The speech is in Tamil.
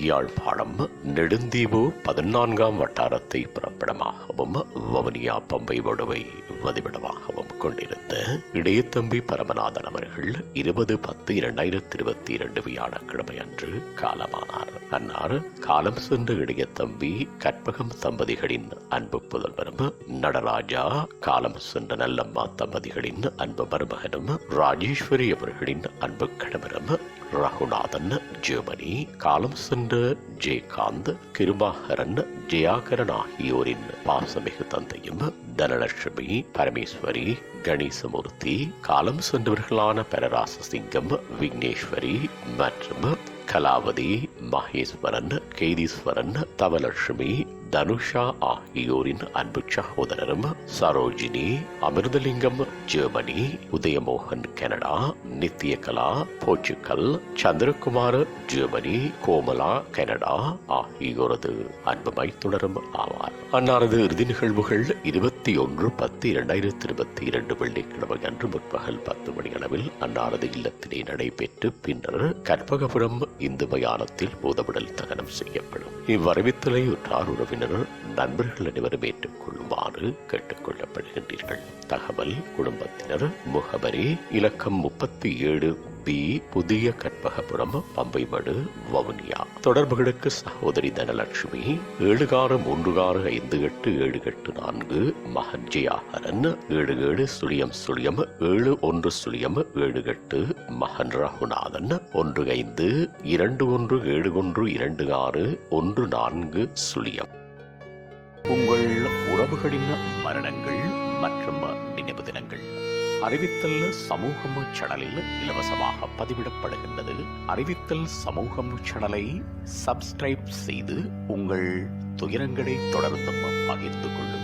யாழ்ப்பாணம் நெடுந்தீவு 14ஆம் வட்டாரத்தை பிறப்பிடமாகவும் வவுனியா பம்பை வடுவை வதிவிடமாகவும் கொண்டிருந்த இடையத்தம்பி பரமநாதன் அவர்கள் 20/10/2022 வியாழக்கிழமை அன்று காலமானார். அன்னார் காலம் சென்ற இடையத்தம்பி கற்பகம் தம்பதிகளின் அன்பு புதல்வரும், நடராஜா காலம் சென்ற நல்லம்மா தம்பதிகளின் அன்பு மருமகனும், ராஜேஸ்வரி அவர்களின் அன்பு கணவரும், ரகுநாதன் ஜெர்மனி காலம் சென்ற ஜெயகாந்த், கிருபாகரன், ஜெயாகரன் ஆகியோரின் பாசமிகு தந்தையும், தனலட்சுமி, பரமேஸ்வரி, கணேசமூர்த்தி, காலம் சென்றவர்களான பரராசசிங்கம், விக்னேஸ்வரி மற்றும் கலாவதி, மகேஸ்வரன், கேதீஸ்வரன், தவலட்சுமி, தனுஷா ஆகியோரின் அன்பு சகோதரரும், Sarojini, Amirthalingam Germany, Udayamohan Canada, Nithyakala Portugal, Chandrakumar Germany, Komala Canada ஆகியோரது அன்பு மைத்துணரும் ஆவார். அன்னாரது இறுதி நிகழ்வுகள் 21/10/2022 வெள்ளிக்கிழமை அன்று முற்பகல் 10 மணி அளவில் அன்னாரது இல்லத்திலே நடைபெற்று பின்னர் கற்பகபுரம் இந்து மயானத்தில் பூதவிடல் தகனம் செய்யப்படும். இவ்வறிவித்தலை உற்றார் உறவினர் நண்பர்கள் அனைவரும் ஏற்றுக்கொள்ளுமாறு கேட்டுக் கொள்ளப்படுகின்றீர்கள். தகவல் குடும்பத்தினர், முகவரி இலக்கம் 37B, புதிய கற்பகபுரம், பம்பைமடு, வவுனியா. தொடர்புகளுக்கு சகோதரி தனலட்சுமி 7636587884, மகன் ஜெயாகரன் 77007178, மகன் ரகுநாதன் 1521712614. உங்கள் உறவுகளின் மரணங்கள் மற்றும் நினைவு தினங்கள் அறிவித்தல் சமூகம் சேனலில் இலவசமாக பதிவிடப்படுகின்றது. அறிவித்தல் சமூகம் சேனலை சப்ஸ்கிரைப் செய்து உங்கள் துயரங்களை தொடர்ந்தும் பகிர்ந்து கொள்ளுங்கள்.